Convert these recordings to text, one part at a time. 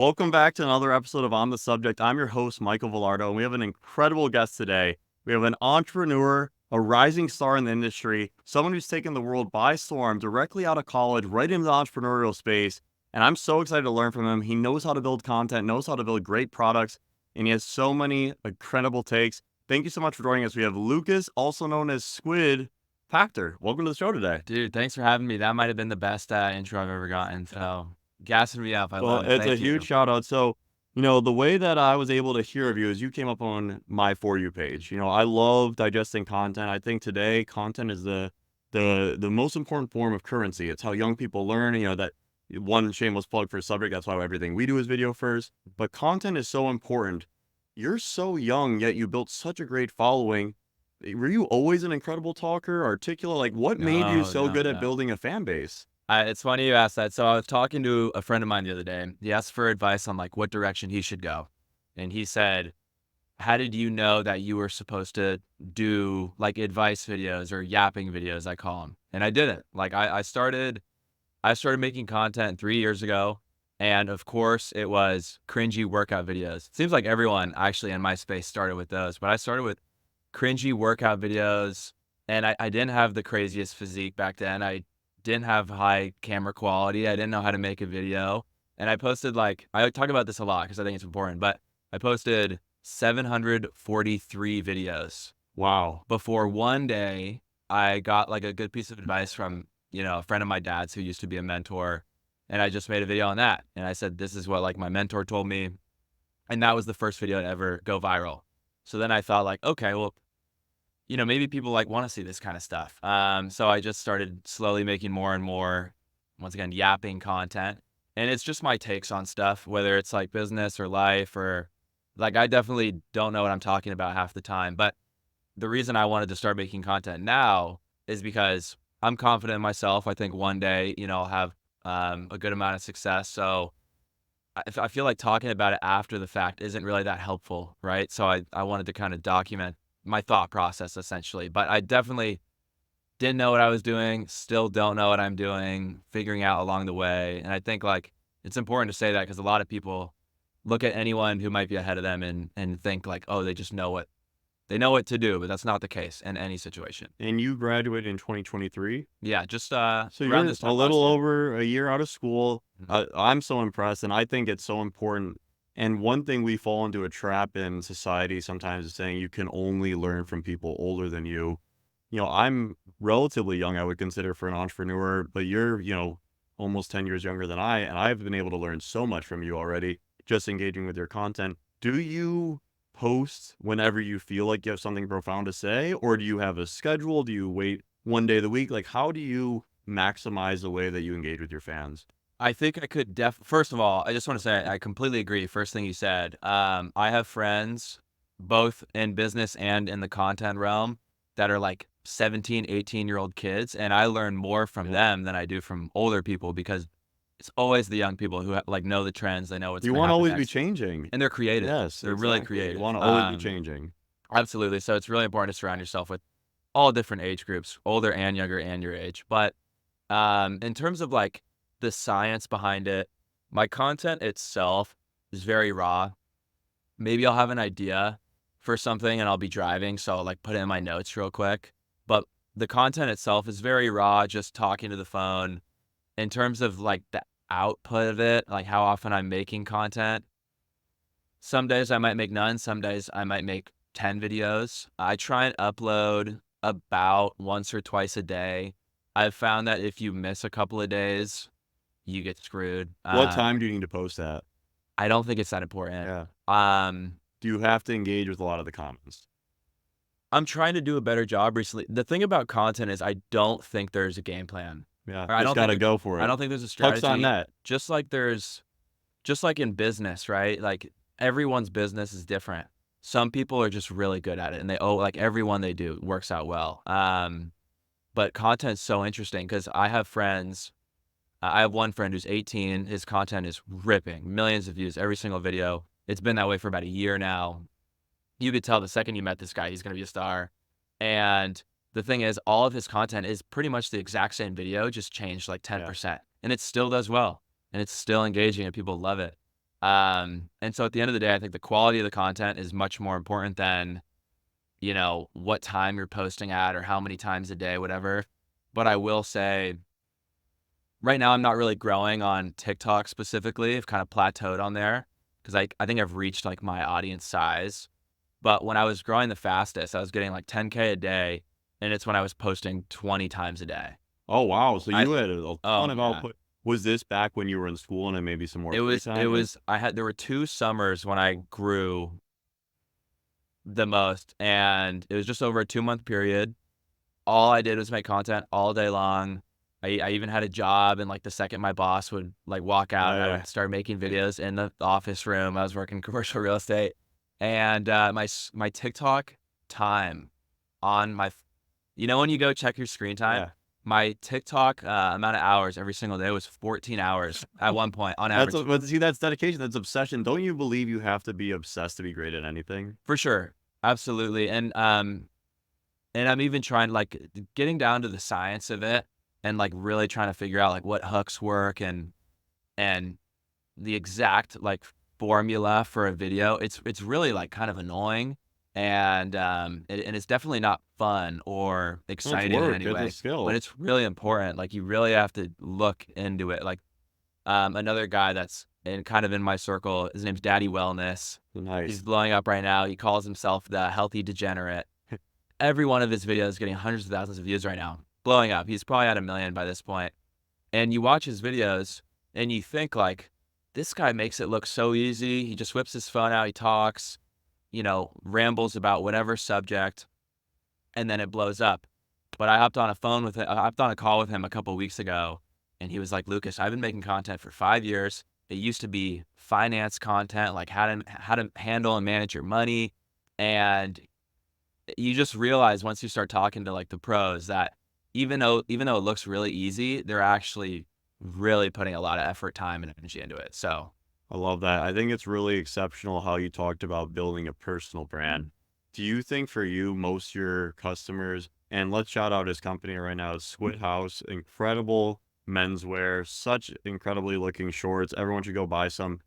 Welcome back to another episode of On the Subject. I'm your host, Michael Vilardo, and we have an incredible guest today. We have an entrepreneur, a rising star in the industry, someone who's taken the world by storm directly out of college, right into the entrepreneurial space. And I'm so excited to learn from him. He knows how to build content, knows how to build great products, and he has so many incredible takes. Thank you so much for joining us. We have Lukas, also known as Squid Pakter. Welcome to the show today. Dude, thanks for having me. That might have been the best intro I've ever gotten. So, gassing me up. I Well, love it. it's a Thank huge you. shout out. So, the way that I was able to hear of you is you came up on my For You page. I love digesting content. I think today content is the most important form of currency. It's how young people learn, that one shameless plug for subject. That's why everything we do is video first. But content is so important. You're so young, yet you built such a great following. Were you always an incredible talker, articulate? Like, what made you No, so no, good at no. building a fan base? It's funny you asked that. So, I was talking to a friend of mine the other day. He asked for advice on like what direction he should go. And he said, how did you know that you were supposed to do like advice videos or yapping videos, I call them? And I didn't. Like I started making content 3 years ago. And of course, it was cringy workout videos. It seems like everyone actually in my space started with those, but I started with cringy workout videos, and I didn't have the craziest physique back then. I didn't have high camera quality. I didn't know how to make a video. And I posted I talk about this a lot because I think it's important, but I posted 743 videos Wow. before one day I got like a good piece of advice from, a friend of my dad's who used to be a mentor. And I just made a video on that. And I said, this is what like my mentor told me. And that was the first video to ever go viral. So then I thought like, okay, well, maybe people like want to see this kind of stuff. So I just started slowly making more and more, once again, yapping content. And it's just my takes on stuff, whether it's like business or life or like I definitely don't know what I'm talking about half the time. But the reason I wanted to start making content now is because I'm confident in myself. I think one day, I'll have a good amount of success. So I feel like talking about it after the fact isn't really that helpful, right? So I wanted to kind of document my thought process essentially, but I definitely didn't know what I was doing, still don't know what I'm doing, figuring out along the way. And I think like it's important to say that because a lot of people look at anyone who might be ahead of them and think like, oh, they know what to do, but that's not the case in any situation. And you graduated in 2023? Yeah, just So around you're this a time little last year. over a year out of school. Mhm. I'm so impressed, and I think it's so important. And one thing we fall into a trap in society sometimes is saying you can only learn from people older than you. I'm relatively young, I would consider, for an entrepreneur, but you're, almost 10 years younger than I, and I've been able to learn so much from you already, just engaging with your content. Do you post whenever you feel like you have something profound to say, or do you have a schedule? Do you wait one day of the week? Like, how do you maximize the way that you engage with your fans? I think I could first of all, I just want to say I completely agree. First thing you said. I have friends both in business and in the content realm that are like 17, 18-year-old kids. And I learn more from Yeah. them than I do from older people because it's always the young people who like know the trends. They know what's You going to want to happen always be next. changing. And they're creative. Yes, They're really exactly. You creative. want to always be changing. Absolutely. So it's really important to surround yourself with all different age groups, older and younger and your age. But in terms of like the science behind it, my content itself is very raw. Maybe I'll have an idea for something and I'll be driving, so I'll like put it in my notes real quick. But the content itself is very raw, just talking to the phone. In terms of like the output of it, like how often I'm making content, some days I might make none, some days I might make 10 videos. I try and upload about once or twice a day. I've found that if you miss a couple of days, you get screwed. What time do you need to post that? I don't think it's that important. Yeah. Um, Do you have to engage with a lot of the comments? I'm trying to do a better job recently. The thing about content is I don't think there's a game plan. Yeah, Or just got to go for I it. don't think there's a Huck's on strategy. net. Just like in business, right? Like everyone's business is different. Some people are just really good at it and like everyone they do works out well. But content's so interesting because I have friends. I have one friend who's 18. His content is ripping, millions of views every single video. It's been that way for about a year now. You could tell the second you met this guy, he's going to be a star. And the thing is, all of his content is pretty much the exact same video, just changed like 10%. And it still does well. And it's still engaging and people love it. And so at the end of the day, I think the quality of the content is much more important than, what time you're posting at or how many times a day, whatever. But I will say right now I'm not really growing on TikTok specifically. I've kind of plateaued on there because I think I've reached like my audience size. But when I was growing the fastest, I was getting like 10K a day, and it's when I was posting 20 times a day. Oh, wow. So I you had a Oh ton of yeah. output. Was this back when you were in school and then maybe some more It free was it time, or? was I had there were 2 summers when I grew the most, and it was just over a 2-month period. All I did was make content all day long. I even had a job, and, like, the second my boss would, like, walk out, I Yeah. would start making videos in the office room. I was working commercial real estate, and, my TikTok time on my f when you go check your screen time? Yeah. My TikTok, amount of hours every single day was 14 hours at one point on That's average. but see, that's dedication, that's obsession. Don't you believe you have to be obsessed to be great at anything? For sure. Absolutely, and I'm even trying, like, getting down to the science of it and, like, really trying to figure out, like, what hooks work and the exact, like, formula for a video. It's really, like, kind of annoying, and it's definitely not fun or No, it's exciting in work, any it's a way, but skill. it's really important. Like, you really have to look into it. Like, another guy that's in my circle, his name's Daddy Wellness. He's Nice. blowing up right now. He calls himself the healthy degenerate. Every one of his videos is getting hundreds of thousands of views right now, blowing up. He's probably at 1,000,000 by this point. And you watch his videos and you think like, this guy makes it look so easy. He just whips his phone out, he talks, rambles about whatever subject, and then it blows up. But I hopped on a call with him a couple weeks ago, and he was like, Lucas, I've been making content for 5 years. It used to be finance content, like how to handle and manage your money. And you just realize once you start talking to like the pros that even though it looks really easy, they're actually really putting a lot of effort, time, and energy into it. So I love that. I think it's really exceptional how you talked about building a personal brand. Do you think for you, most of your customers, and let's shout out his company right now, Squid House, incredible menswear, such incredibly looking shorts. Everyone should go buy some.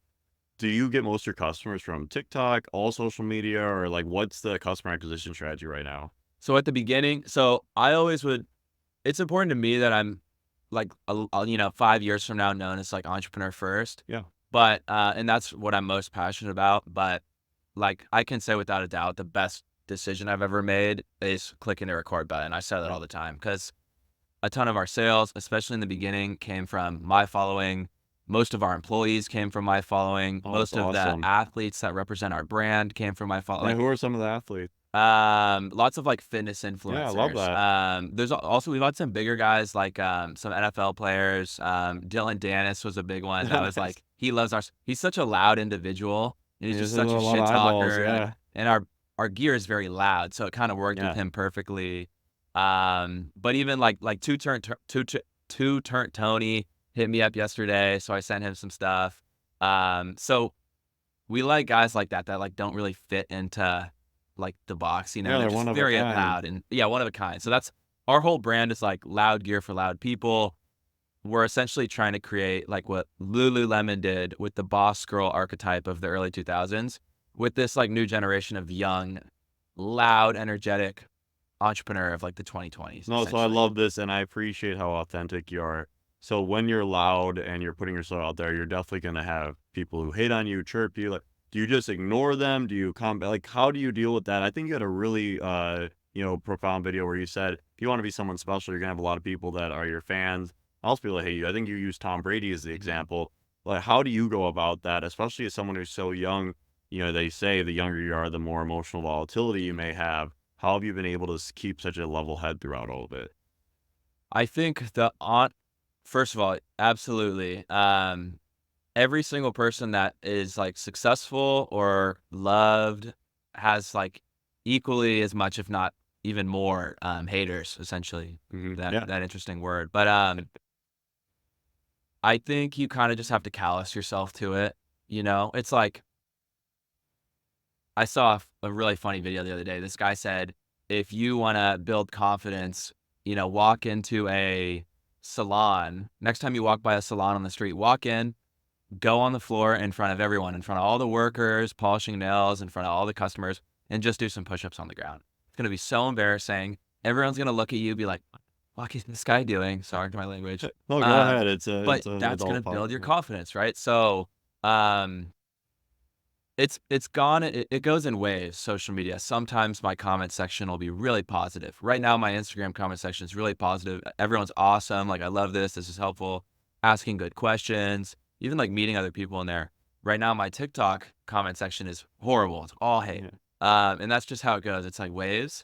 Do you get most of your customers from TikTok, all social media, or like what's the customer acquisition strategy right now? so at the beginning, so I always would. It's important to me that I'm like 5 years from now known as like entrepreneur first. Yeah. But and that's what I'm most passionate about. But like I can say without a doubt, the best decision I've ever made is clicking the record button. I say that Yeah. all the time because a ton of our sales, especially in the beginning, came from my following. Most of our employees came from my following. Oh, that's Most of the awesome. athletes that represent our brand came from my following. Yeah. Who are some of the athletes? Lots of like fitness Yeah. I love influencers. that. Also we've had some bigger guys like some NFL players. Dylan Dennis was a big one. That was Nice. like he's such a loud individual and he's He just has a such a lot of shit eyeballs. talker. Yeah. And our gear is very loud, so it kind of worked with Yeah. him perfectly. But even like two turn Tony hit me up yesterday, so I sent him some stuff. So we like guys like that like don't really fit into like the box, Yeah. they're They're one just of a very kind. loud and yeah, one of a kind. So that's our whole brand is like loud gear for loud people. We're essentially trying to create like what Lululemon did with the boss girl archetype of the early 2000s with this like new generation of young, loud, energetic entrepreneur of like the 2020s, No, so I essentially. love this, and I appreciate how authentic you are. So when you're loud and you're putting yourself out there, you're definitely gonna have people who hate on you, chirp you. Like, do you just ignore them? Do you like, how do you deal with that? I think you had a really, profound video where you said, if you want to be someone special, you're gonna have a lot of people that are your fans. Also, people that hate you. I think you used Tom Brady as the Mhm. example. Like, how do you go about that, especially as someone who's so young? They say the younger you are, the more emotional volatility you Mhm. may have. How have you been able to keep such a level head throughout all of it? I think first of all, absolutely. Every single person that is like successful or loved has like equally as much, if not even more, haters, essentially. That Yeah. that interesting word. But I think you kind of just have to callous yourself to it. It's like I saw a really funny video the other day. This guy said, if you want to build confidence, walk into a salon. Next time you walk by a salon on the street, walk in, go on the floor in front of everyone, in front of all the workers, polishing nails, in front of all the customers, and just do some push-ups on the ground. It's gonna be so embarrassing. Everyone's gonna look at you, be like, "What the fuck is this guy doing?" Sorry to my language. No, go Um, ahead. It's a but it's a that's adult gonna build your podcast. confidence, right? So, um, it's gone it goes in waves, social media. Sometimes my comment section will be really positive. Right now, my Instagram comment section is really positive. Everyone's awesome, like, "I love this. This is helpful." Asking good questions, even, like, meeting other people in there. Right now, my TikTok comment section is horrible. It's all hate. Yeah. And that's just how it goes. It's like waves.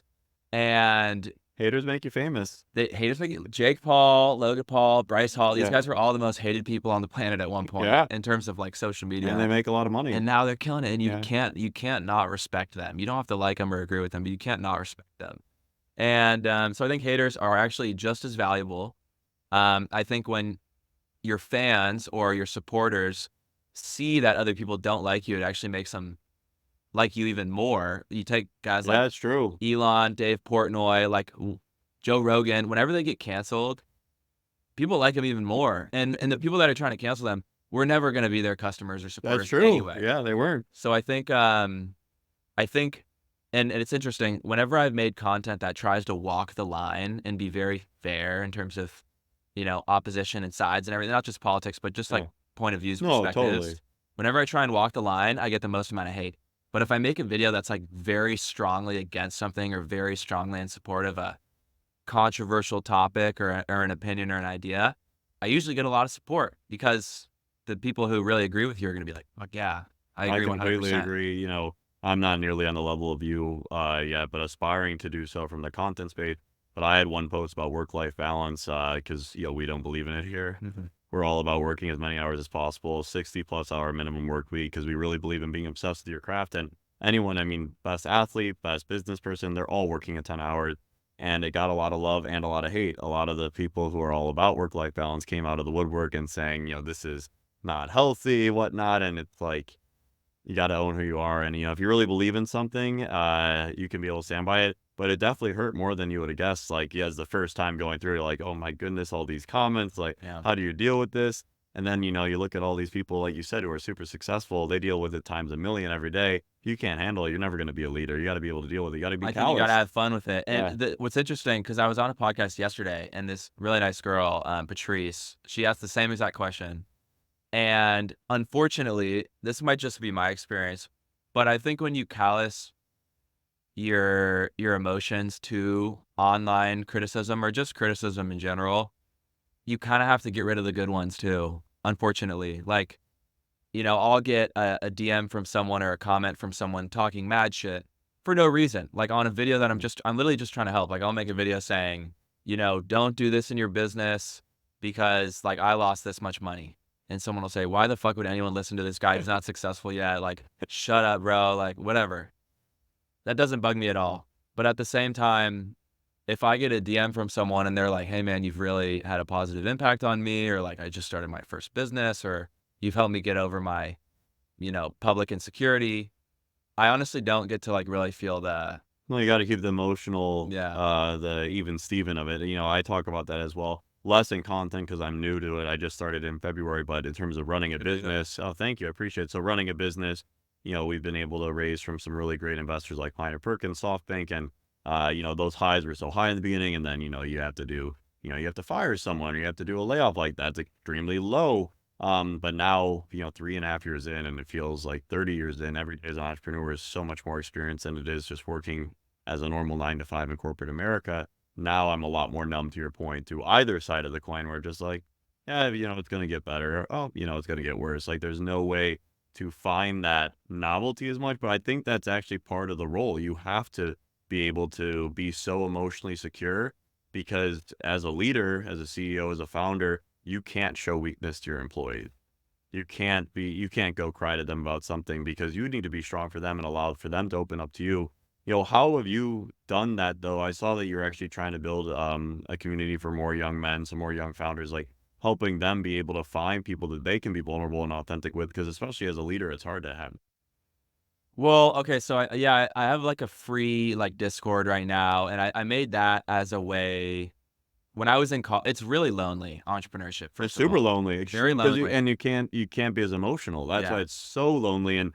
And Haters make you famous. they haters make it Jake Paul, Logan Paul, Bryce Hall, these Yeah. guys were all the most hated people on the planet at one point Yeah. in terms of, like, social And they media. make a lot of money. And now they're killing it, and Yeah. you can't not respect them. You don't have to like them or agree with them, but you can't not respect them. And, so I think haters are actually just as valuable. I think when your fans or your supporters see that other people don't like you, it actually makes them like you even more. You take guys like Yeah, it's true. Elon, Dave Portnoy, like Joe Rogan, whenever they get canceled, people like them even more. And the people that are trying to cancel them, we're never gonna be their customers or That's supporters true. anyway. Yeah, they weren't. So I think and it's interesting, whenever I've made content that tries to walk the line and be very fair in terms of, opposition and sides and everything, not just politics, but just, like, Yeah. point of views, No, totally. perspectives, whenever I try and walk the line, I get the most amount of hate. But if I make a video that's, like, very strongly against something or very strongly in support of a controversial topic or an opinion or an idea, I usually get a lot of support because the people who really agree with you are gonna be like, "Fuck yeah, I I agree completely 100%." agree. I'm not nearly on the level of you yet, but aspiring to do so from the content space. But I had one post about work-life balance because we don't believe in it here. Mhm. We're all about working as many hours as possible, 60 plus hour minimum work week, because we really believe in being obsessed with your craft. And anyone, I mean, best athlete, best business person, they're all working a ton of hours. And it got a lot of love and a lot of hate. A lot of the people who are all about work-life balance came out of the woodwork and saying, this is not healthy, whatnot. And it's like, you got to own who you are. And, if you really believe in something, you can be able to stand by it. But it definitely hurt more than you would have guessed. Like, yeah, it's the first time going through, you're like, oh my goodness, all these comments. Like, Yeah. how do you deal with this? And then, you look at all these people, like you said, who are super successful. They deal with it times a million every day. You can't handle it. You're never going to be a leader. You got to be able to deal with it. You got to be I think you gotta callous. have fun with it. And Yeah. what's interesting, because I was on a podcast yesterday, and this really nice girl, Patrice, she asked the same exact question. And unfortunately, this might just be my experience, but I think when you callous your emotions to online criticism or just criticism in general, you kind of have to get rid of the good ones too, unfortunately. Like, I'll get a DM from someone or a comment from someone talking mad shit for no reason. Like on a video that I'm literally just trying to help. Like I'll make a video saying, don't do this in your business because like I lost this much money. And someone will say, why the fuck would anyone listen to this guy? He's not successful yet. Like, shut up, bro. Like, whatever. That doesn't bug me at all. But at the same time, if I get a DM from someone and they're like, "Hey man, you've really had a positive impact on me," or like, "I just started my first business," or "You've helped me get over my, public insecurity," I honestly don't get to like really feel the Well, you got to keep the emotional, yeah. the even Steven of it. I talk about that as well. Less in content because I'm new to it. I just started in February, but in terms of running a Good for you. business, oh, thank you. I appreciate it. So running a business, we've been able to raise from some really great investors like Kleiner Perkins, SoftBank, and, those highs were so high in the beginning. And then, you have to do, you have to fire someone or you have to do a layoff like that. It's extremely low. But now, 3.5 years in, and it feels like 30 years in, every day as an entrepreneur is so much more experience than it is just working as a normal 9 to 5 in corporate America. Now I'm a lot more numb to your point to either side of the coin where just like, yeah, it's going to get better. Or, oh, it's going to get worse. Like there's no way to find that novelty as much. But I think that's actually part of the role. You have to be able to be so emotionally secure because as a leader, as a CEO, as a founder, you can't show weakness to your employees. You can't go cry to them about something because you need to be strong for them and allow for them to open up to you. How have you done that though? I saw that you're actually trying to build a community for more young men, some more young founders, like helping them be able to find people that they can be vulnerable and authentic with. Because especially as a leader, it's hard to have. Well, okay, so I have like a free like Discord right now, and I made that as a way. when I was in college, it's really lonely, entrepreneurship, It's first of super all. lonely, Very because lonely. you can't be as emotional. That's why Yeah. it's so lonely, and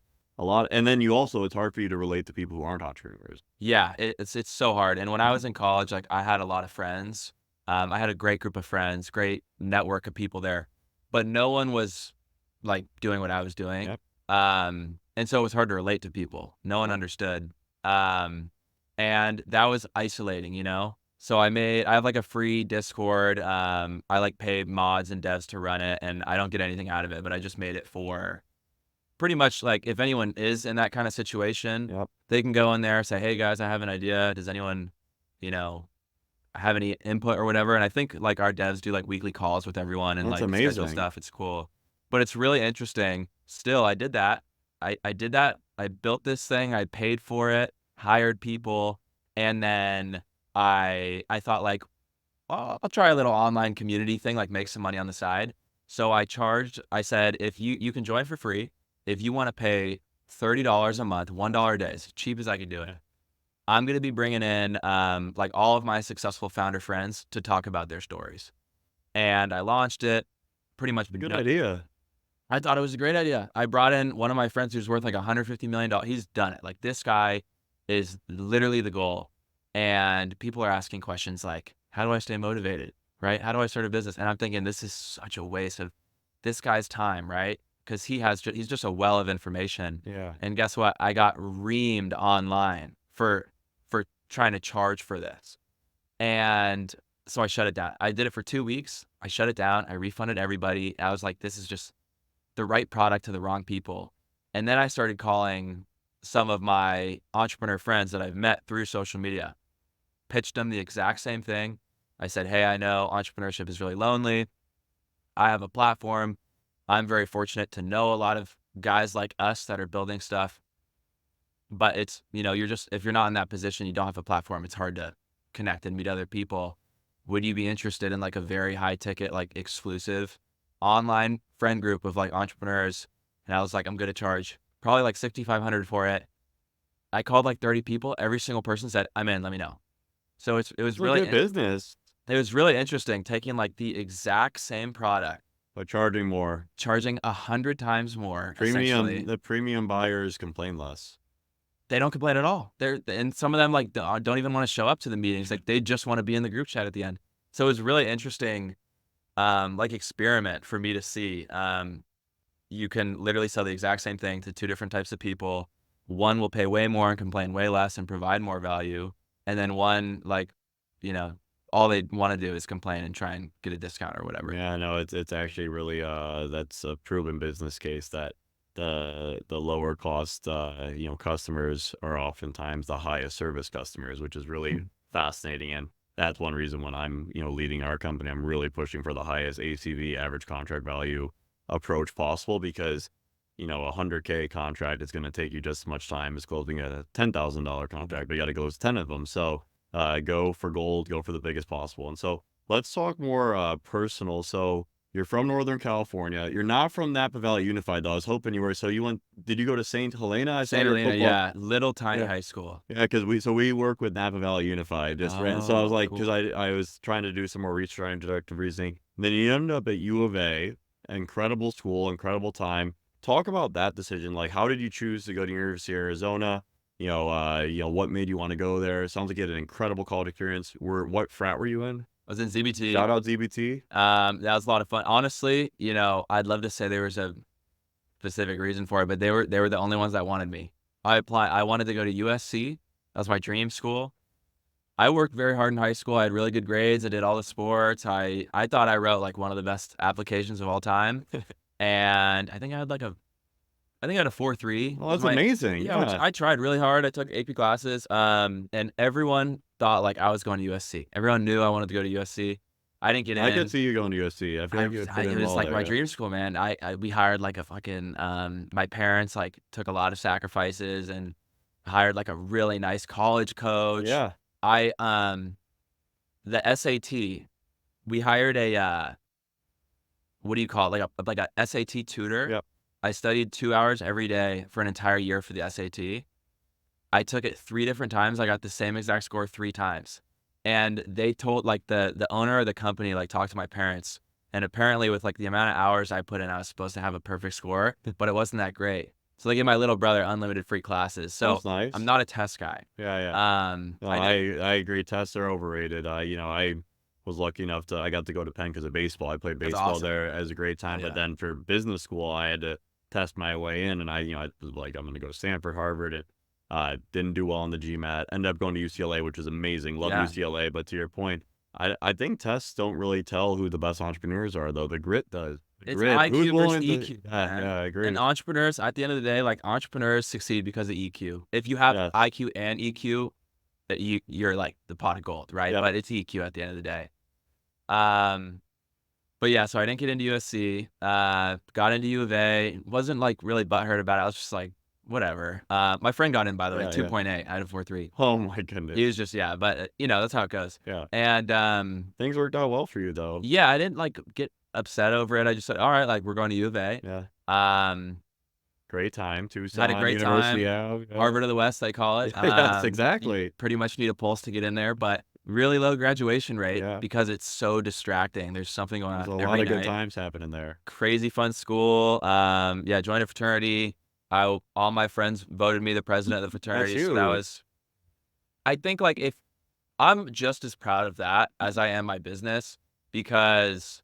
then you also it's hard for you to relate to people who aren't entrepreneurs. Yeah, it's so hard, and when I was in college, like, I had a lot of friends. I had a great group of friends, great network of people there, but no one was, like, doing what I was doing, Yep. and so it was hard to relate to people. No one Yep. understood, um, and that was isolating, you know? So I have, like, a free Discord, I, like, pay mods and devs to run it, and I don't get anything out of it, but I just made it for pretty much, like, if anyone is in that kinda situation, Yep. they can go in there, say, "Hey, guys, I have an idea. Does anyone, you know, have any input or whatever?" And I think, like, our devs do, like, weekly calls with everyone and, That's like, schedule amazing. stuff. It's cool. But it's really interesting. Still, I did that. I did that. I built this thing. I paid for it, hired people, and then I thought, like, I'll try a little online community thing, like, make some money on the side. So I said, "If you can join for free. If you wanna pay $30 a month, $1 a day, as cheap as I could do it, I'm gonna be bringing in, like, all of my successful founder friends to talk about their stories." And I launched it, pretty much Good no idea. I thought it was a great idea. I brought in one of my friends who's worth, like, $150 million. He's done it. Like, this guy is literally the goal. And people are asking questions like, "How do I stay motivated?" Right? "How do I start a business?" And I'm thinking, this is such a waste of this guy's time, right? Because he's just a well of information. Yeah. And guess what? I got reamed online for trying to charge for this. And so I shut it down. I did it for 2 weeks. I shut it down. I refunded everybody. I was like, this is just the right product to the wrong people. And then I started calling some of my entrepreneur friends that I've met through social media, pitched them the exact same thing. I said, "Hey, I know entrepreneurship is really lonely. I have a platform. I'm very fortunate to know a lot of guys like us that are building stuff. But it's, if you're not in that position, you don't have a platform, it's hard to connect and meet other people. Would you be interested in like a very high ticket, like exclusive online friend group of like entrepreneurs?" And I was like, "I'm going to charge probably like 6,500 for it." I called like 30 people. Every single person said, "I'm in, let me know." So It's a good business, it was really interesting taking like the exact same product, but charging more. charging 100 times more, essentially. The premium buyers complain less. They don't complain at all. And some of them, like, don't even wanna show up to the meetings, like, they just wanna be in the group chat at the end. So, it was really interesting, like, experiment for me to see. You can literally sell the exact same thing to 2 different types of people. One will pay way more and complain way less and provide more value, and then one, like, you know, all they wanna do is complain and try and get a discount or whatever. Yeah, no, it's actually really, that's a proven business case that the lower cost, customers are oftentimes the highest service customers, which is really fascinating. And that's one reason when I'm, leading our company, I'm really pushing for the highest ACV, average contract value approach possible, because, a 100K contract is going to take you just as much time as closing a $10,000 contract, but you got to close 10 of them. So, go for gold, go for the biggest possible. And so, let's talk more personal. So you're from Northern California. You're not from Napa Valley Unified, though. I was hoping you were. So did you go to St. Helena? I saw St. your Helena, football. yeah, little tiny Yeah. high school. Yeah, because we work with Napa Valley Unified. So I was Oh, like, because cool. I was trying to do some more research on deductive reasoning. Then you ended up at U of A, incredible school, incredible time. Talk about that decision. Like, how did you choose to go to University of Arizona? What made you want to go there? It sounds like you had an incredible college experience. What frat were you in? I was in ZBT. Shout out ZBT. That was a lot of fun. Honestly, I'd love to say there was a specific reason for it, but they were the only ones that wanted me. I wanted to go to USC. That was my dream school. I worked very hard in high school. I had really good grades. I did all the sports. I thought I wrote like one of the best applications of all time. And I think I had a 4.3 Well, was that's my amazing. yeah, which Yeah. I tried really hard. I took AP classes, and everyone thought like I was going to USC. Everyone knew I wanted to go to USC. I didn't get I could in. see you going to USC. I feel like you would fit It in was well like there. my Yeah. dream school, man. We hired like a fucking my parents like took a lot of sacrifices and hired like a really nice college coach. Yeah. I the SAT, we hired a what do you call it? Like a SAT tutor. Yep. I studied 2 hours every day for an entire year for the SAT. I took it 3 different times. I got the same exact score 3 times. And they told like the owner of the company like talked to my parents, and apparently with like the amount of hours I put in, I was supposed to have a perfect score, but it wasn't that great. So they gave my little brother unlimited free classes. So That's I'm nice. not a test guy. Yeah, yeah. No, I I know. I agree. Tests are overrated. I was lucky enough to I got to go to Penn because of baseball. I played That's baseball awesome. there as a great Oh time. But yeah. then for business school, I had to test my way in, and I was like, I'm going to go to Stanford, Harvard, and didn't do well on the GMAT. Ended up going to UCLA, which is amazing. Love Yeah. UCLA. But to your point, I think tests don't really tell who the best entrepreneurs are, though. The grit does. The It's grit. Who's IQ versus willing to? EQ, Yeah, man. yeah, I And agree. entrepreneurs, at the end of the day, like entrepreneurs succeed because of EQ. If you have Yes. IQ and EQ, that you're like the pot of gold, right? Yep. But it's EQ at the end of the day. Um, but yeah, so I didn't get into USC. Got into U of A. Wasn't like really butthurt about it. I was just like, whatever. My friend got in, by the way, Yeah, yeah. 2.8 out of 4.3. Oh my goodness. He was just yeah, but you know that's how it goes. Yeah. And Things worked out well for you, though. yeah, I didn't like get upset over it. I just said, all right, like we're going to U of A. Yeah. Um, Great time, Had a Tucson great University, time. yeah, yeah. Harvard of the West, they call it. Yes, You exactly. pretty much need a pulse to get in there, but really low graduation rate Yeah, because it's so distracting. There's something going there's on a lot every of good night. times happening there. Crazy fun school. Yeah, joined a fraternity. All my friends voted me the president of the That's fraternity, so that huge. was. I think like if I'm just as proud of that as I am my business because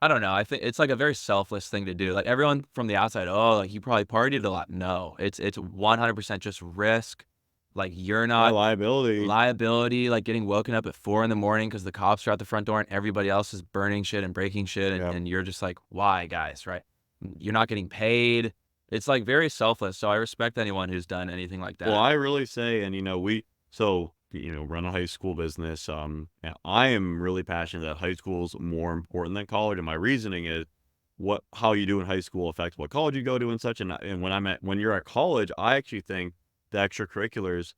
I don't know. I think it's like a very selfless thing to do. Like everyone from the outside, oh, like you probably partied a lot. No, it's 100% just risk. Like you're Yeah, not liability. liability, like getting woken up at 4 in the morning because the cops are at the front door and everybody else is burning shit and breaking shit. Yeah. And you're just like, why, guys? Right? You're not getting paid. It's like very selfless. So I respect anyone who's done anything like Well, that. I really say, and run a high school business. And I am really passionate that high school is more important than college. And my reasoning is how you do in high school affects what college you go to and such. And when you're at college, I actually think the extracurriculars,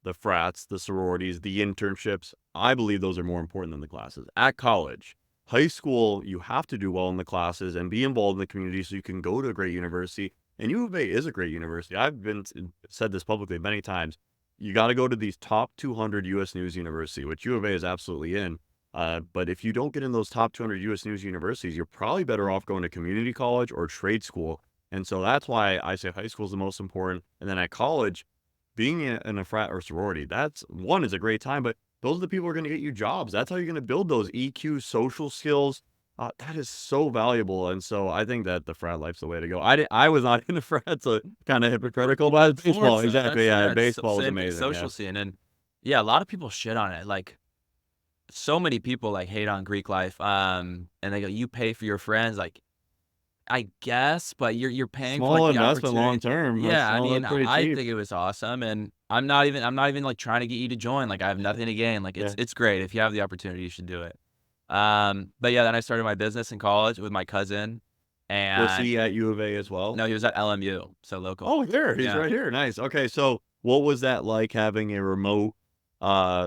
the frats, the sororities, the internships, I believe those are more important than the classes. At college, high school, you have to do well in the classes and be involved in the community so you can go to a great university. And U of A is a great university. Said this publicly many times. You got to go to these top 200 U.S. News University, which U of A is absolutely in. But if you don't get in those top 200 U.S. News universities, you're probably better off going to community college or trade school. And so that's why I say high school is the most important. And then at college, being in a frat or sorority, that's one is a great time, but those are the people who are going to get you jobs. That's how you're going to build those EQ social skills. That is so valuable, and so I think that the frat life's the way to go. I was not in a frat, so kind of hypocritical, but baseball, Sports, though. exactly. That's Yeah, yeah, it's baseball was same thing, amazing. social Yeah, scene. And yeah, a lot of people shit on it. Like so many people like hate on Greek life. And they go, you pay for your friends. Like, I guess, but you're paying for like small the investment, long opportunity. term. Yeah, I That's mean, pretty I cheap. think it was awesome, and I'm not even like trying to get you to join. Like, I have nothing to gain. Like, Yeah, it's great if you have the opportunity, you should do it. But yeah, then I started my business in college with my cousin, was and he at U of A as well? no, he was at LMU, so local. Oh, there, he's Yeah. right here. Nice. Okay, so what was that like having a remote,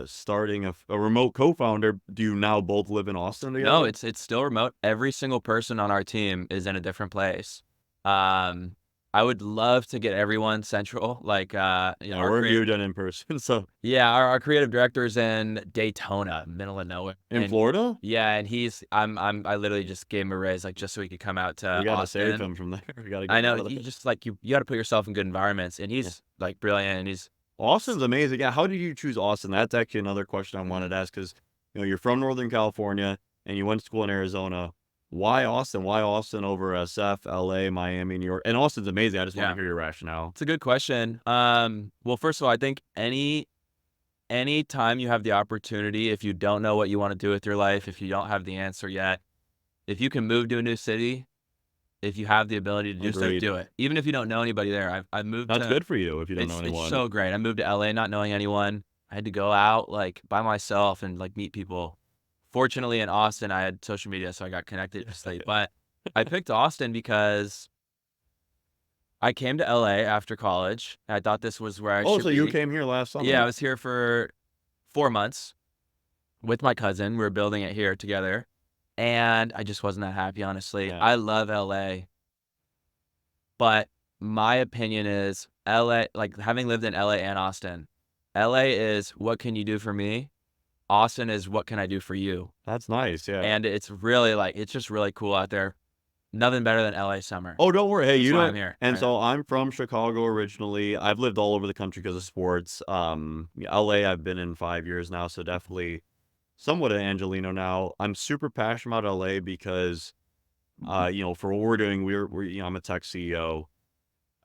starting a remote co-founder? Do you now both live in Austin No, together? it's still remote. Every single person on our team is in a different place. Um, I would love to get everyone central, like Yeah, our we're creative. huge on in person. So Yeah, our creative director's in Daytona, middle of nowhere, in and Florida, yeah, and I literally just gave him a raise, like just so he could come out we to got to save Austin. him from there. We got to get I him know out of you there. just like you got to put yourself in good environments, and Yeah. he's like brilliant, and he's Austin's amazing. Yeah, how did you choose Austin? That's actually another question I wanted mm. to ask because you're from Northern California and you went to school in Arizona. Why Austin? Why Austin over SF, LA, Miami, New York? And Austin's amazing. I just want to Yeah, hear your rationale. it's a good question. Well, first of all, I think any time you have the opportunity, if you don't know what you want to do with your life, if you don't have the answer yet, if you can move to a new city, if you have the ability to do so, Agreed. do it. Even if you don't know anybody there, I've moved That's to. good for you if you don't know It's anyone. so great. I moved to LA not knowing anyone. I had to go out like by myself and like meet people. Fortunately, in Austin, I had social media, so I got connected instantly. But I picked Austin because I came to LA after college. I thought this was where I Oh, should so you be. came here last Yeah, I summer. was here for 4 months with my cousin. We were building it here together. And I just wasn't that happy, honestly. Yeah. I love LA, but my opinion is LA, like having lived in LA and Austin, LA is what can you do for me? Austin is what can I do for you? That's nice, yeah. And it's really like, it's just really cool out there. Nothing better than LA summer. Oh, don't worry. Hey, That's you why know I'm here. and Right now. so I'm from Chicago originally. I've lived all over the country because of sports. LA, I've been in 5 years now, so definitely somewhat an Angelino now. I'm super passionate about LA because, for what we're doing, I'm a tech CEO.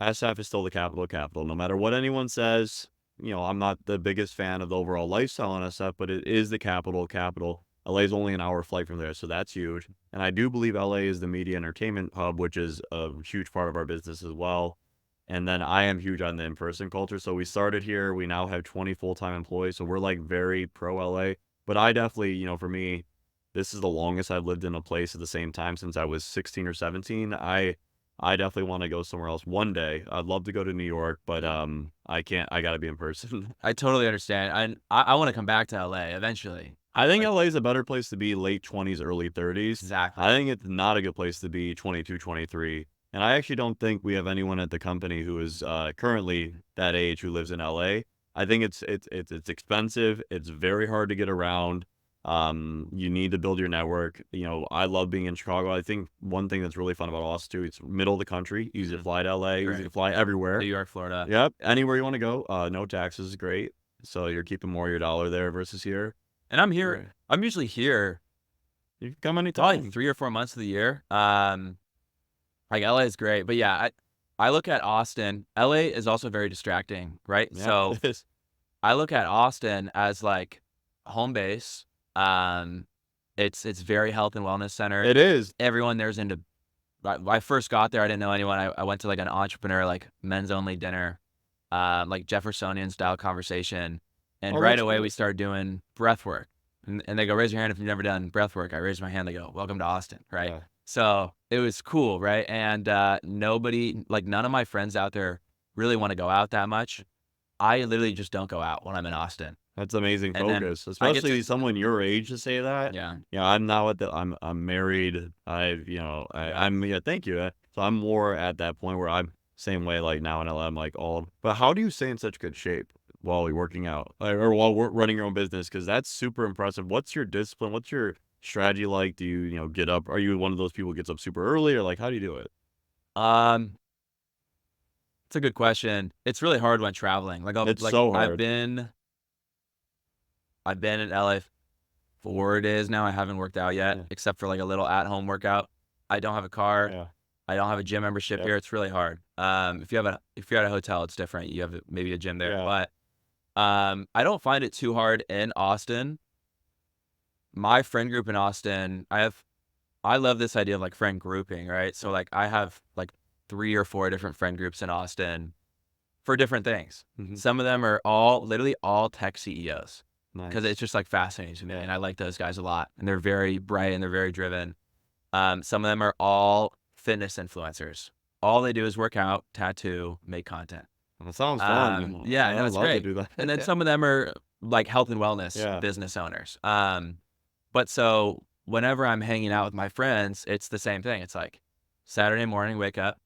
SF is still the capital of capital. No matter what anyone says, I'm not the biggest fan of the overall lifestyle in SF, but it is the capital of capital. LA is only an hour flight from there, so that's huge. And I do believe LA is the media entertainment hub, which is a huge part of our business as well. And then I am huge on the in-person culture. So we started here. We now have 20 full-time employees. So we're like very pro LA. But I definitely, for me, this is the longest I've lived in a place at the same time since I was 16 or 17. I definitely want to go somewhere else one day. I'd love to go to New York, but I can't. I got to be in person. I totally understand. And I want to come back to LA eventually. I think Like, LA is a better place to be late 20s, early 30s. exactly. I think it's not a good place to be 22, 23. And I actually don't think we have anyone at the company who is currently that age who lives in LA. I think it's expensive. It's very hard to get around. You need to build your network. I love being in Chicago. I think one thing that's really fun about Austin too, it's middle of the country, easy to fly to LA, easy to Great. fly everywhere. New York, Florida. Yep, anywhere you want to go. No taxes is great. So you're keeping more of your dollar there versus here. And I'm Right. here. I'm usually here You can come probably anytime. 3 or 4 months of the year. Like LA is great, but yeah, I look at Austin. LA is also very distracting, right? Yeah, So it is. I look at Austin as like home base. Um, it's very health and wellness center. It is. Everyone there's into. When I first got there, I didn't know anyone. I went to like an entrepreneur like men's only dinner, like Jeffersonian style conversation, and Oh, right that's away cool. we started doing breath work. And they go, raise your hand if you've never done breath work. I raise my hand. They go, welcome to Austin, right? Yeah. So it was cool, right? And none of my friends out there really want to go out that much. I literally just don't go out when I'm in Austin. That's amazing And then focus, I get to, especially someone your age to say that. yeah, Yeah, I'm now at the I'm married. yeah. I'm yeah, thank you. So I'm more at that point where I'm same way like now in LA, I'm like all. But how do you stay in such good shape while you're working out, or while we're running your own business? Because that's super impressive. What's your discipline? What's your strategy like? Do you get up? Are you one of those people who gets up super early, or like how do you do it? Um, it's a good question. It's really hard when traveling. It's so I've hard. been in LA 4 days now. I haven't worked out yet, Yeah. except for like a little at home workout. I don't have a car. Yeah. I don't have a gym membership Yep. here. It's really hard. If you're at a hotel, it's different. You have maybe a gym there, Yeah. but I don't find it too hard in Austin. My friend group in Austin, I love this idea of like friend grouping, right? So like I have like 3 or 4 different friend groups in Austin for different things. Mhm. Some of them are literally all tech CEOs because Nice. it's just like fascinating to me, Yeah. and I like those guys a lot, and they're very bright and they're very driven. Some of them are all fitness influencers. All they do is work out, tattoo, make content. That sounds fun. Yeah, I I know, would it's love to great. do And then that. some of them are like health and wellness Yeah. business owners. But so whenever I'm hanging out with my friends, it's the same thing. It's like Saturday morning, wake up,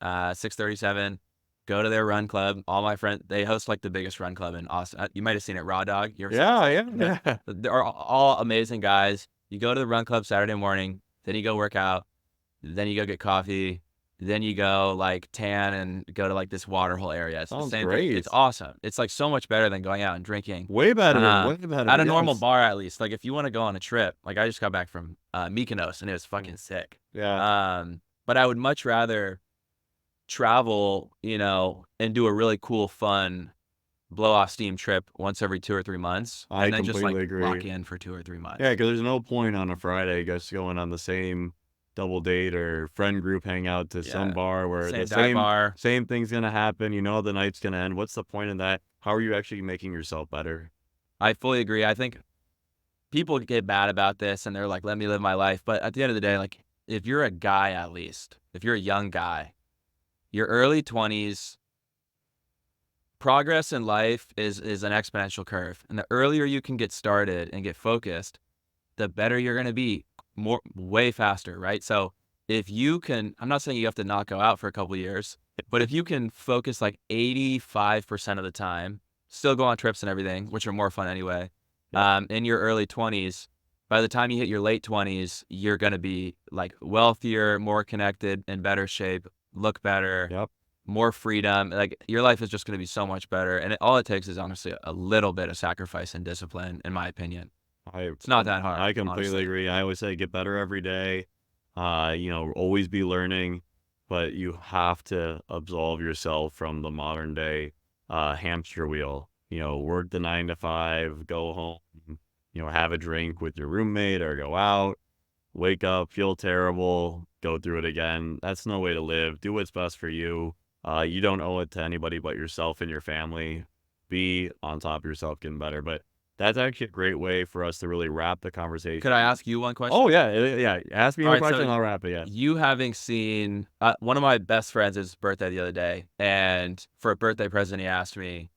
6:37, go to their run club. All my friends, they host like the biggest run club in Austin. You might have seen it, Raw Dog. You ever seen Yeah, yeah, it? yeah. They're all amazing guys. You go to the run club Saturday morning, then you go work out, then you go get coffee, then you go like tan and go to like this water hole area. It's the Sounds same thing. It's great. awesome. It's like so much better than going out and drinking. Way better, Uh, way better, at a normal yes. bar, at least. Like if you want to go on a trip, like I just got back from Mykonos and it was fucking sick. Yeah. But I would much rather travel, and do a really cool, fun blow off steam trip once every 2 or 3 months, I and then just like completely lock agree. in for 2 or 3 Yeah, months. because there's no point on a Friday just going on the same double date or friend group hangout to some Yeah. bar where Same the dive bar. same thing's gonna happen, the night's gonna end. What's the point in that? How are you actually making yourself better? I fully agree. I think people get mad about this and they're like, let me live my life. But at the end of the day, like if you're a guy, at least, if you're a young guy, your early 20s, progress in life is an exponential curve. And the earlier you can get started and get focused, the better you're going to be way faster, right? So if you can, I'm not saying you have to not go out for a couple of years, but if you can focus like 85% of the time, still go on trips and everything, which are more fun anyway, Yep. In your early 20s. By the time you hit your late 20s, you're gonna be, like, wealthier, more connected, in better shape, look better, Yep. more freedom, like, your life is just gonna be so much better, and all it takes is honestly a little bit of sacrifice and discipline, in my opinion. I It's not that hard, I completely honestly. agree. I always say get better every day. Always be learning, but you have to absolve yourself from the modern day hamster wheel. Work the 9 to 5, go home, have a drink with your roommate or go out, wake up, feel terrible, go through it again. That's no way to live. Do what's best for you. You don't owe it to anybody but yourself and your family. Be on top of yourself, getting better. But that's actually a great way for us to really wrap the Could I conversation. ask you one Oh question? yeah, yeah. Ask me a Alright, so question, I'll wrap it. Yeah. you having seen one of my best friends, his birthday the other day, and for a birthday present, he asked me,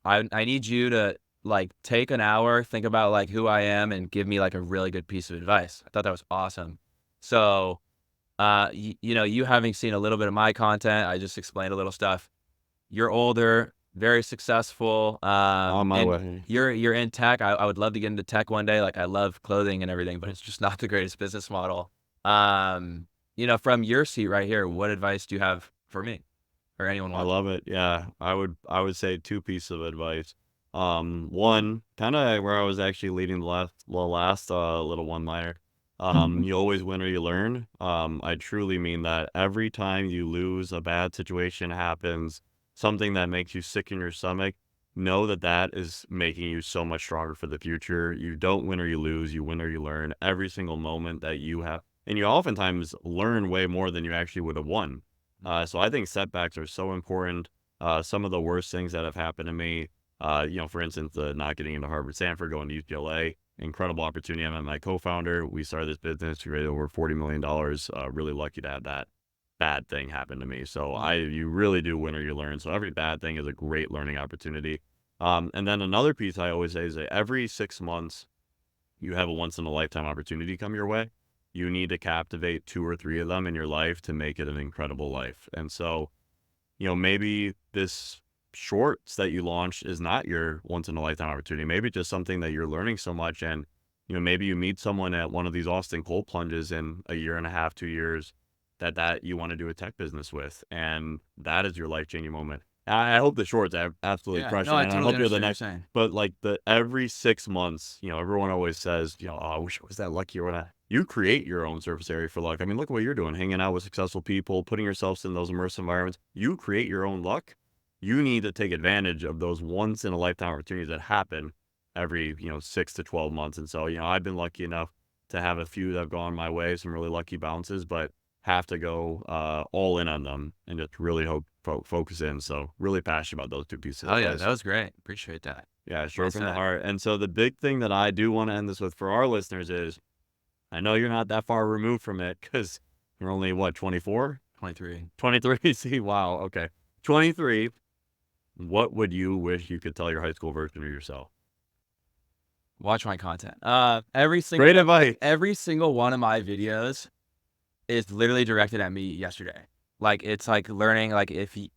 I need you to, like, take an hour, think about, like, who I am, and give me, like, a really good piece of advice. I thought that was awesome. So, you having seen a little bit of my content, I just explained a little stuff. You're older, very successful, On my and way. you're in tech. I would love to get into tech one day. Like, I love clothing and everything, but it's just not the greatest business model. From your seat right here, what advice do you have for me or anyone I watching? love it. Yeah, I would say two pieces of advice. One, kind of where I was actually leading the last little one liner. You always win or you learn. I truly mean that. Every time you lose, a bad situation happens, something that makes you sick in your stomach, know that that is making you so much stronger for the future. You don't win or you lose, you win or you learn every single moment that you have. And you oftentimes learn way more than you actually would have won. So I think setbacks are so important. Some of the worst things that have happened to me, for instance, not getting into Harvard, Stanford, going to UCLA, incredible opportunity. I met my co-founder. We started this business. We raised over $40 million. Really lucky to have that bad thing happen to me. So Mm. you really do win or you learn. So every bad thing is a great learning opportunity. And then another piece I always say is that every 6 months, you have a once in a lifetime opportunity come your way. You need to captivate two or three of them in your life to make it an incredible life. And so, maybe this shorts that you launched is not your once in a lifetime opportunity. Maybe just something that you're learning so much. And, maybe you meet someone at one of these Austin cold plunges in a year and a half, 2 years that you want to do a tech business with. And that is your life changing moment. I hope the shorts absolutely Yeah, crush no, it. I And I totally hope you're the understand what you're next, saying. but like the every 6 months, everyone always says, oh, I wish I was that lucky or whatnot. You create your own surface area for luck. I mean, look what you're doing, hanging out with successful people, putting yourselves in those immersive environments. You create your own luck. You need to take advantage of those once in a lifetime opportunities that happen every, 6 to 12 months. And so, I've been lucky enough to have a few that have gone my way, some really lucky bounces, but have to go all in on them and just really hope focus in. So really passionate about those two pieces of Oh yeah, that advice. was great. Appreciate that. Yeah, Well straight from the said. heart. And so the big thing that I do want to end this with for our listeners is I know you're not that far removed from it because you're only what, 24? 23. 23. See, wow. Okay. 23. What would you wish you could tell your high school version of yourself? Watch my content. Great advice. Every single one of my videos is literally directed at me yesterday. Like, it's like learning, like, if you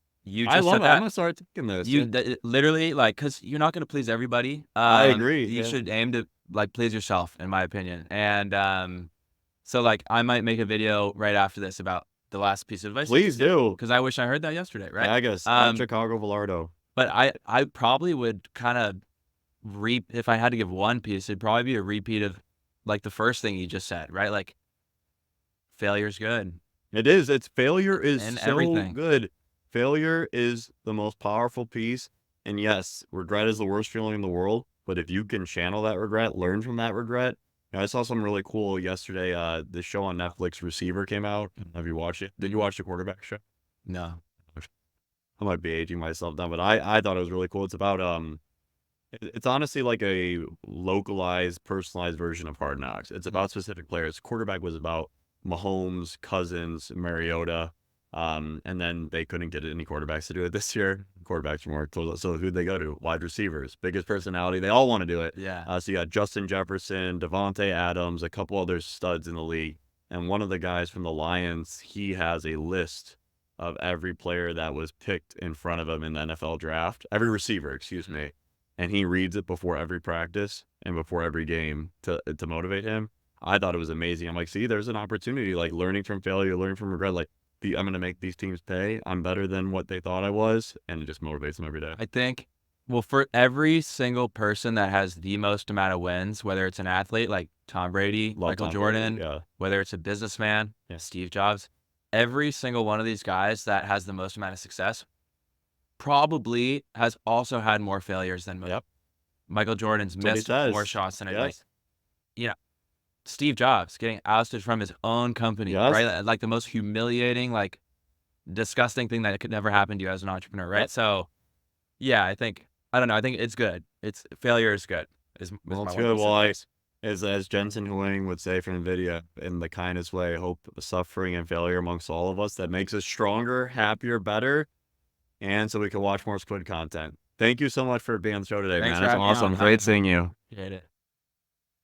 I just love said it. I'm that, gonna start taking this. you Yeah, literally, like, because you're not gonna please everybody. I agree. You Yeah. should aim to, like, please yourself, in my opinion. And, so, like, I might make a video right after this about the last piece of advice you Please just gave, do. because I wish I heard that yesterday, right? Tag us at Um, Chicago Vilardo. but I probably would kinda if I had to give one piece, it'd probably be a repeat of, like, the first thing you just said, right? Like, failure's good It is. It's failure is in so everything. good. Failure is the most powerful piece. And yes, regret is the worst feeling in the world. But if you can channel that regret, learn from that regret. I saw something really cool yesterday. The show on Netflix, Receiver, came out. Have you watched it? Did you watch the quarterback show? No. I might be aging myself now, but I thought it was really cool. It's about it's honestly like a localized, personalized version of Hard Knocks. It's Mm. about specific players. Quarterback was about Mahomes, Cousins, Mariota, and then they couldn't get any quarterbacks to do it this year. Quarterbacks were more so who'd they go to? Wide receivers, biggest personality. They all want to do it. Yeah. So you got Justin Jefferson, Devontae Adams, a couple other studs in the league, and one of the guys from the Lions. He has a list of every player that was picked in front of him in the NFL draft, every receiver, excuse Mhm. me, and he reads it before every practice and before every game to motivate him. I thought it was amazing. I'm like, see, there's an opportunity, like learning from failure, learning from regret. Like, I'm going to make these teams pay. I'm better than what they thought I was, and it just motivates them every day. I think, well, for every single person that has the most amount of wins, whether it's an athlete like Tom Brady, Love Michael Tom Jordan, Brady, yeah. whether it's a businessman, Yeah. Steve Jobs, every single one of these guys that has the most amount of success probably has also had more failures than most. Yep. Michael Jordan's That's what he missed says. more shots than Yes. like, you know, Steve Jobs getting ousted from his own company, Yes. right? Like the most humiliating, like disgusting thing that could never happen to you as an entrepreneur, right? Yep. So yeah, I don't know. I think it's good. Failure is good. Is Well, my it's one good. piece Well, of advice. as Jensen Huang would say from NVIDIA, in the kindest way, hope, suffering, and failure amongst all of us that makes us stronger, happier, better, and so we can watch more Squid content. Thank you so much for being on the show today, Thanks man. for It's having me on. awesome. Great seeing you. Appreciate it.